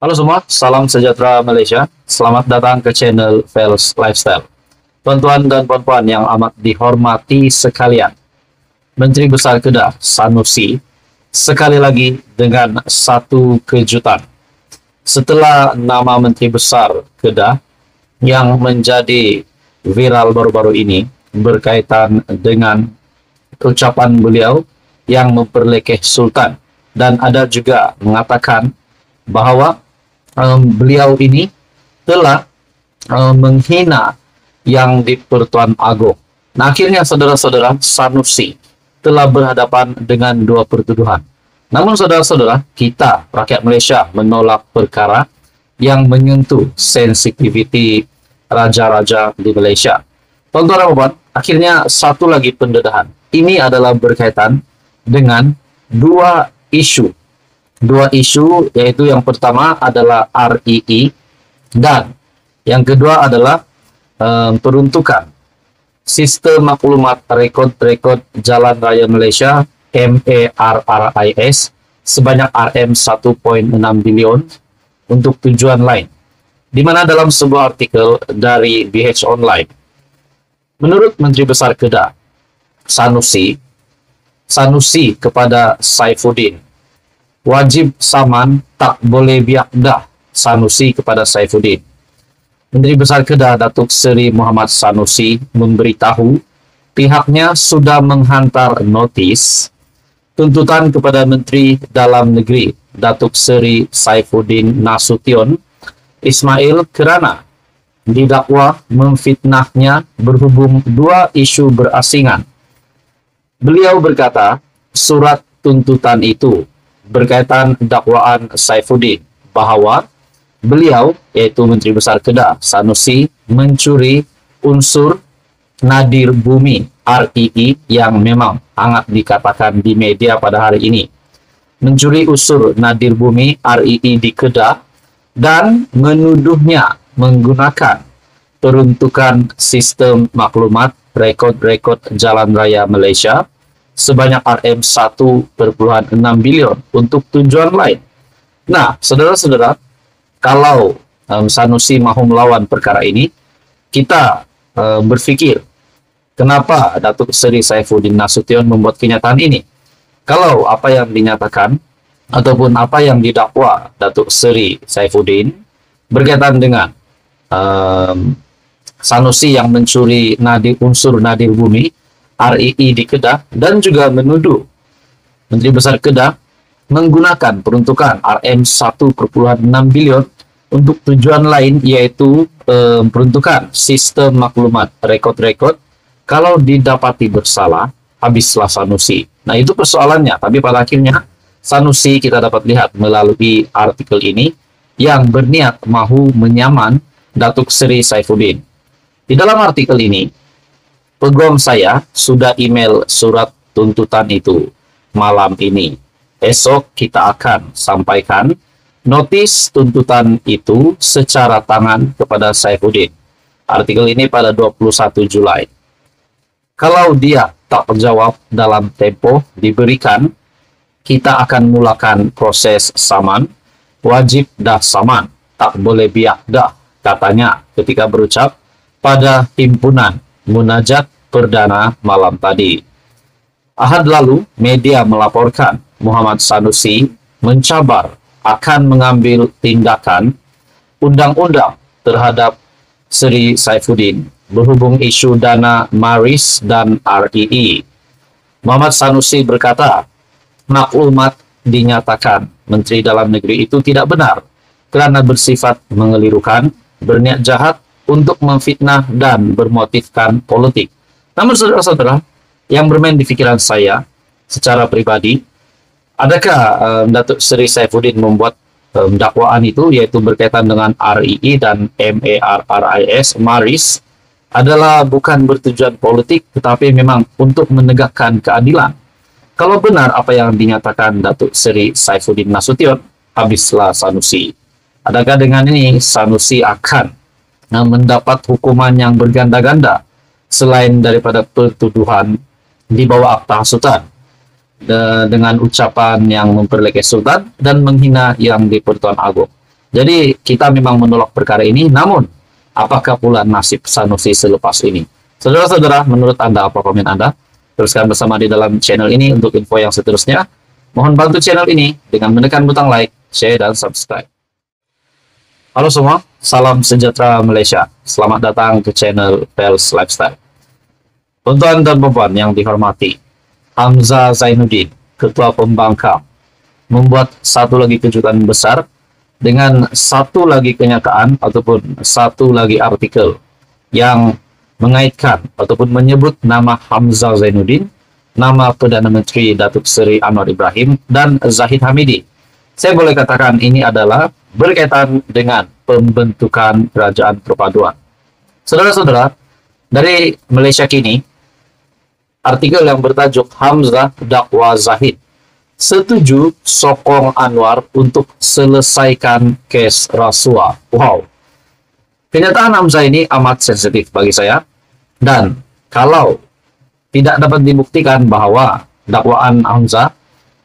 Halo semua, salam sejahtera Malaysia. Selamat datang ke channel Fels Lifestyle. Tuan-tuan dan puan-puan yang amat dihormati sekalian, Menteri Besar Kedah Sanusi sekali lagi dengan satu kejutan. Setelah nama Menteri Besar Kedah yang menjadi viral baru-baru ini berkaitan dengan ucapan beliau yang memperlekeh Sultan, dan ada juga mengatakan bahwa beliau ini telah menghina yang di Pertuan Agong. Nah, akhirnya saudara-saudara, Sanusi telah berhadapan dengan dua pertuduhan. Namun saudara-saudara, kita rakyat Malaysia menolak perkara yang menyentuh sensitiviti raja-raja di Malaysia. Tuan-tuan dan puan, akhirnya satu lagi pendedahan. Ini adalah berkaitan dengan dua isu. Dua isu, yaitu yang pertama adalah REE dan yang kedua adalah peruntukan Sistem Maklumat Rekod Jalan Raya Malaysia MARRIS sebanyak RM1.6 bilion untuk tujuan lain. Di mana dalam sebuah artikel dari BH Online, menurut Menteri Besar Kedah Sanusi kepada Saifuddin, wajib saman, tak boleh biak dah. Sanusi kepada Saifuddin. Menteri Besar Kedah Datuk Seri Muhammad Sanusi memberitahu pihaknya sudah menghantar notis tuntutan kepada Menteri Dalam Negeri Datuk Seri Saifuddin Nasution Ismail kerana didakwa memfitnahnya berhubung dua isu berasingan. Beliau berkata, surat tuntutan itu berkaitan dakwaan Saifuddin bahwa beliau, yaitu Menteri Besar Kedah Sanusi, mencuri unsur nadir bumi REE yang memang hangat dikatakan di media pada hari ini. Mencuri unsur nadir bumi REE di Kedah dan menuduhnya menggunakan peruntukan Sistem Maklumat Rekod Jalan Raya Malaysia sebanyak RM1.6 bilion untuk tujuan lain. Nah, saudara-saudara, kalau Sanusi mahu melawan perkara ini, kita berpikir, kenapa Datuk Seri Saifuddin Nasution membuat kenyataan ini? Kalau apa yang dinyatakan ataupun apa yang didakwa Datuk Seri Saifuddin berkaitan dengan Sanusi yang mencuri unsur nadir bumi REE di Kedah dan juga menuduh Menteri Besar Kedah menggunakan peruntukan RM1.6 bilion untuk tujuan lain, yaitu peruntukan Sistem Maklumat Rekod. Kalau didapati bersalah, habislah Sanusi. Nah, itu persoalannya. Tapi pada akhirnya Sanusi kita dapat lihat melalui artikel ini yang berniat mahu menyaman Datuk Seri Saifuddin. Di dalam artikel ini, peguam saya sudah email surat tuntutan itu malam ini. Esok kita akan sampaikan notis tuntutan itu secara tangan kepada Saifuddin. Artikel ini pada 21 Julai. Kalau dia tak menjawab dalam tempo diberikan, kita akan mulakan proses saman. Wajib dah saman, tak boleh biak dah, katanya ketika berucap pada himpunan munajat perdana malam tadi. Ahad lalu, media melaporkan Muhammad Sanusi mencabar akan mengambil tindakan undang-undang terhadap Seri Saifuddin berhubung isu dana MARIS dan REE. Muhammad Sanusi berkata, maklumat dinyatakan Menteri Dalam Negeri itu tidak benar kerana bersifat mengelirukan, berniat jahat untuk memfitnah dan bermotifkan politik. Namun saudara-saudara, yang bermain di pikiran saya secara pribadi, adakah Datuk Seri Saifuddin membuat dakwaan itu, yaitu berkaitan dengan REE dan MARIS adalah bukan bertujuan politik, tetapi memang untuk menegakkan keadilan? Kalau benar apa yang dinyatakan Datuk Seri Saifuddin Nasution, habislah Sanusi. Adakah dengan ini Sanusi akan mendapat hukuman yang berganda-ganda selain daripada pertuduhan di bawah akta hasutan dengan ucapan yang memperlekeh Sultan dan menghina yang di Pertuan Agong? Jadi kita memang menolak perkara ini, namun apakah pula nasib Sanusi selepas ini? Saudara-saudara, menurut Anda apa komen Anda? Teruskan bersama di dalam channel ini untuk info yang seterusnya. Mohon bantu channel ini dengan menekan butang like, share, dan subscribe. Halo semua, salam sejahtera Malaysia. Selamat datang ke channel Pels Lifestyle. Tuan-tuan dan puan yang dihormati, Hamzah Zainuddin, Ketua Pembangkang, membuat satu lagi kejutan besar dengan satu lagi kenyataan ataupun satu lagi artikel yang mengaitkan ataupun menyebut nama Hamzah Zainuddin, nama Perdana Menteri Datuk Seri Anwar Ibrahim, dan Zahid Hamidi. Saya boleh katakan ini adalah berkaitan dengan pembentukan kerajaan perpaduan. Saudara-saudara, dari Malaysia Kini, artikel yang bertajuk Hamzah dakwa Zahid setuju sokong Anwar untuk selesaikan kes rasuah. Wow. Kenyataan Hamzah ini amat sensitif bagi saya. Dan kalau tidak dapat dibuktikan bahwa dakwaan Hamzah,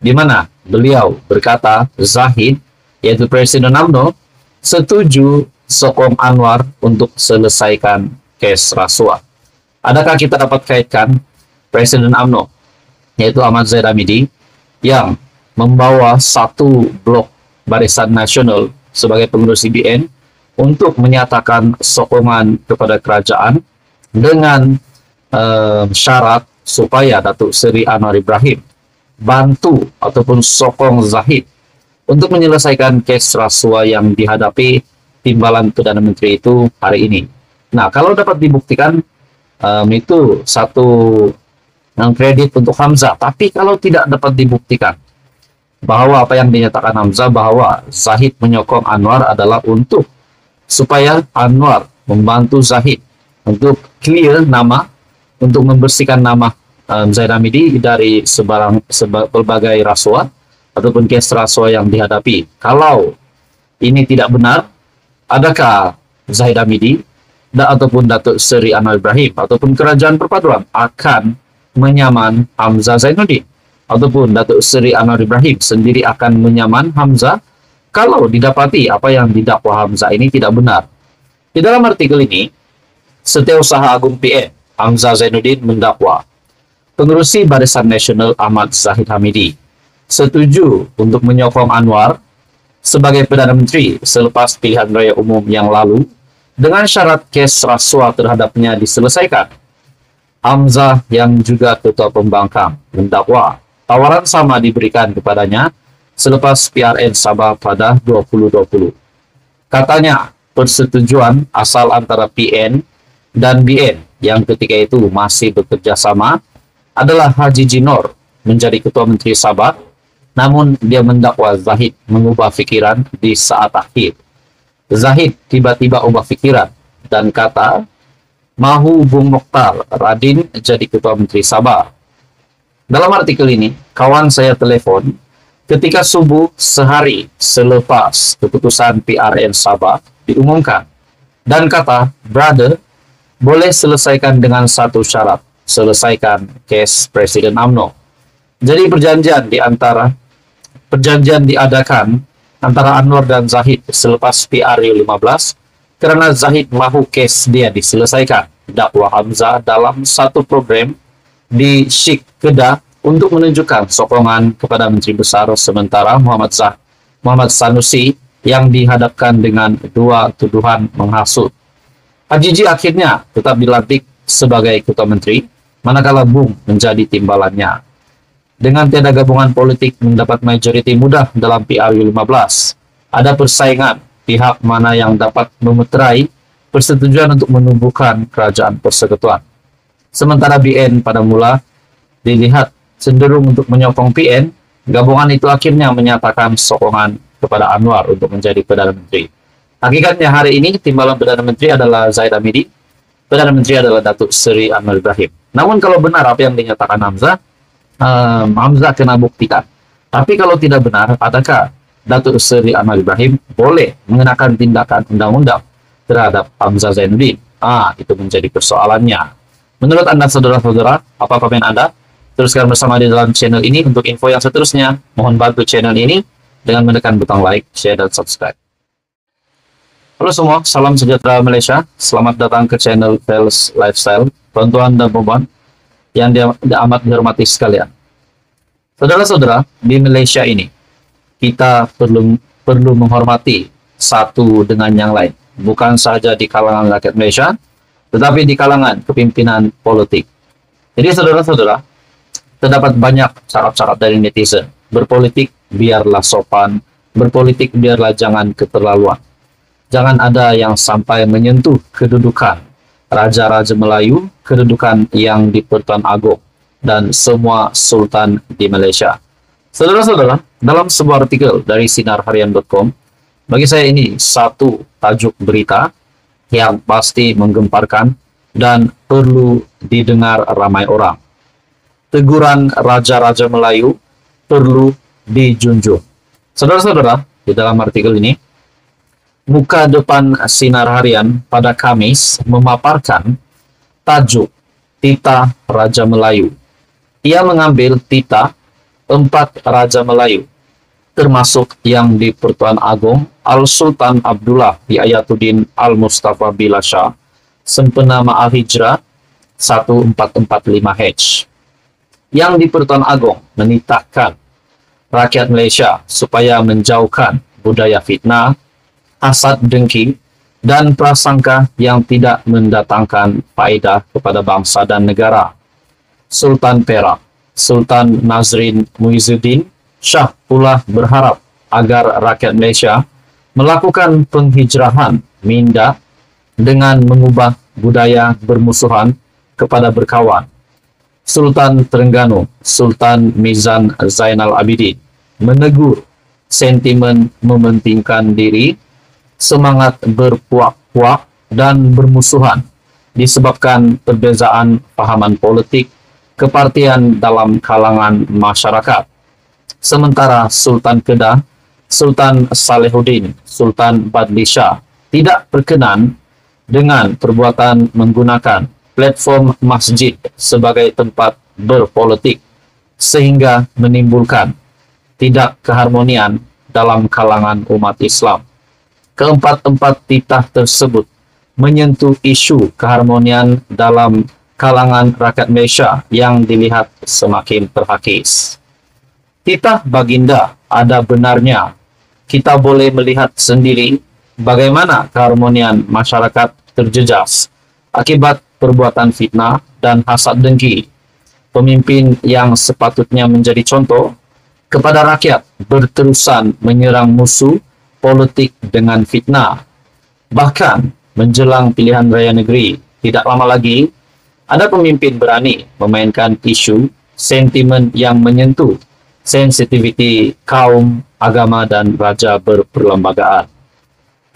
di mana beliau berkata Zahid, yaitu Presiden UMNO, setuju sokong Anwar untuk selesaikan kes rasuah. Adakah kita dapat kaitkan Presiden UMNO, yaitu Ahmad Zahid Hamidi, yang membawa satu blok Barisan Nasional sebagai pengurus CBN untuk menyatakan sokongan kepada kerajaan dengan syarat supaya Datuk Seri Anwar Ibrahim bantu ataupun sokong Zahid untuk menyelesaikan kes rasuah yang dihadapi timbalan Perdana Menteri itu hari ini. Nah, kalau dapat dibuktikan, itu satu kredit untuk Hamzah. Tapi kalau tidak dapat dibuktikan bahwa apa yang dinyatakan Hamzah bahwa Zahid menyokong Anwar adalah untuk supaya Anwar membantu Zahid untuk clear nama, untuk membersihkan nama Zahid Hamidi dari berbagai rasuah ataupun kes rasuah yang dihadapi. Kalau ini tidak benar, adakah Zahid Hamidi ataupun Datuk Seri Anwar Ibrahim ataupun kerajaan perpaduan akan menyaman Hamzah Zainuddin ataupun Datuk Seri Anwar Ibrahim sendiri akan menyaman Hamzah kalau didapati apa yang didakwa Hamzah ini tidak benar? Di dalam artikel ini, Setiausaha Agung PN Hamzah Zainuddin mendakwa pengurusi Barisan Nasional Ahmad Zahid Hamidi setuju untuk menyokong Anwar sebagai Perdana Menteri selepas pilihan raya umum yang lalu dengan syarat kes rasuah terhadapnya diselesaikan. Hamzah yang juga Ketua Pembangkang mendakwa tawaran sama diberikan kepadanya selepas PRN Sabah pada 2020. Katanya persetujuan asal antara PN dan BN yang ketika itu masih bekerja sama adalah Haji Jinor menjadi Ketua Menteri Sabah, namun dia mendakwa Zahid mengubah pikiran di saat akhir. Zahid tiba-tiba ubah pikiran dan kata mahu Bung Mokhtar Radin jadi Ketua Menteri Sabah. Dalam artikel ini, kawan saya telepon ketika subuh sehari selepas keputusan PRN Sabah diumumkan dan kata, brother, boleh selesaikan dengan satu syarat, selesaikan kes Presiden UMNO. Jadi perjanjian diadakan antara Anwar dan Zahid selepas PRU 15 karena Zahid mahu kes dia diselesaikan. Dakwa Hamzah dalam satu program di Syik Kedah untuk menunjukkan sokongan kepada Menteri Besar sementara Muhammad Sanusi yang dihadapkan dengan dua tuduhan menghasut. Haji akhirnya tetap dilantik sebagai Ketua Menteri, manakala Bung menjadi timbalannya. Dengan tiada gabungan politik mendapat majoriti mudah dalam PRU 15, ada persaingan pihak mana yang dapat memeterai persetujuan untuk menumbuhkan kerajaan persekutuan. Sementara BN pada mula dilihat cenderung untuk menyokong PN, gabungan itu akhirnya menyatakan sokongan kepada Anwar untuk menjadi Perdana Menteri. Hakikatnya hari ini timbalan Perdana Menteri adalah Zahid Hamidi, Perdana Menteri adalah Datuk Seri Anwar Ibrahim. Namun kalau benar apa yang dinyatakan Hamzah, Hamzah kena buktikan. Tapi kalau tidak benar, adakah Datuk Seri Anwar Ibrahim boleh mengenakan tindakan undang-undang terhadap Hamzah Zainuddin? Itu menjadi persoalannya. Menurut Anda, saudara-saudara, apa komen Anda? Teruskan bersama di dalam channel ini untuk info yang seterusnya. Mohon bantu channel ini dengan menekan butang like, share, dan subscribe. Halo semua, salam sejahtera Malaysia. Selamat datang ke channel Vels Lifestyle. Tuan-tuan dan puan yang amat dihormati sekalian. Saudara-saudara, di Malaysia ini kita perlu menghormati satu dengan yang lain. Bukan sahaja di kalangan rakyat Malaysia, tetapi di kalangan kepimpinan politik. Jadi saudara-saudara, terdapat banyak syarat-syarat dari netizen. Berpolitik biarlah sopan, berpolitik biarlah jangan keterlaluan. Jangan ada yang sampai menyentuh kedudukan Raja-Raja Melayu, kedudukan yang di Pertuan Agong, dan semua sultan di Malaysia. Saudara-saudara, dalam sebuah artikel dari sinarharian.com, bagi saya ini satu tajuk berita yang pasti menggemparkan dan perlu didengar ramai orang. Teguran Raja-Raja Melayu perlu dijunjung. Saudara-saudara, di dalam artikel ini, muka depan Sinar Harian pada Kamis memaparkan tajuk Titah Raja Melayu. Ia mengambil titah 4 Raja Melayu, termasuk yang di Pertuan Agong, Al-Sultan Abdullah Yayatuddin Al-Mustafa Billah Shah, Sempena Ma'al Hijrah 1445H. Yang di Pertuan Agong menitahkan rakyat Malaysia supaya menjauhkan budaya fitnah, hasad dengki, dan prasangka yang tidak mendatangkan faedah kepada bangsa dan negara. Sultan Perak, Sultan Nazrin Muizuddin Shah pula berharap agar rakyat Malaysia melakukan penghijrahan minda dengan mengubah budaya bermusuhan kepada berkawan. Sultan Terengganu, Sultan Mizan Zainal Abidin, menegur sentimen mementingkan diri, semangat berpuak-puak dan bermusuhan disebabkan perbezaan pahaman politik kepartian dalam kalangan masyarakat. Sementara Sultan Kedah, Sultan Salehuddin, Sultan Badli Shah tidak berkenan dengan perbuatan menggunakan platform masjid sebagai tempat berpolitik sehingga menimbulkan tidak keharmonian dalam kalangan umat Islam. Keempat-empat titah tersebut menyentuh isu keharmonian dalam kalangan rakyat Malaysia yang dilihat semakin terhakis. Titah baginda ada benarnya. Kita boleh melihat sendiri bagaimana keharmonian masyarakat terjejas akibat perbuatan fitnah dan hasad dengki. Pemimpin yang sepatutnya menjadi contoh kepada rakyat berterusan menyerang musuh politik dengan fitnah. Bahkan menjelang pilihan raya negeri tidak lama lagi, ada pemimpin berani memainkan isu sentimen yang menyentuh sensitiviti kaum, agama, dan raja berperlembagaan.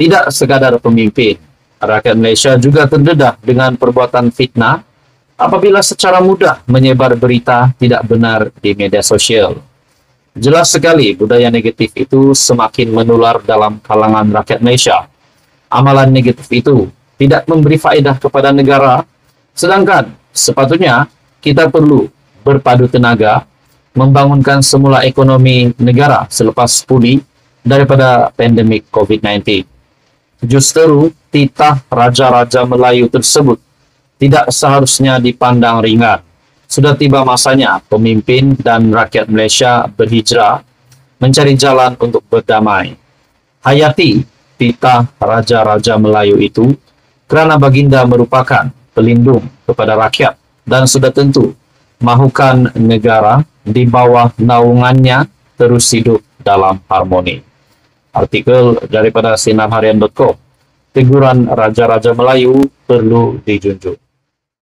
Tidak sekadar pemimpin, rakyat Malaysia juga terdedah dengan perbuatan fitnah apabila secara mudah menyebar berita tidak benar di media sosial. Jelas sekali budaya negatif itu semakin menular dalam kalangan rakyat Malaysia. Amalan negatif itu tidak memberi faedah kepada negara, sedangkan sepatutnya kita perlu berpadu tenaga membangunkan semula ekonomi negara selepas pulih daripada pandemik COVID-19. Justru titah Raja-Raja Melayu tersebut tidak seharusnya dipandang ringan. Sudah tiba masanya pemimpin dan rakyat Malaysia berhijrah mencari jalan untuk berdamai. Hayati titah Raja-Raja Melayu itu kerana baginda merupakan pelindung kepada rakyat dan sudah tentu mahukan negara di bawah naungannya terus hidup dalam harmoni. Artikel daripada sinarharian.com. Teguran Raja-Raja Melayu perlu dijunjung.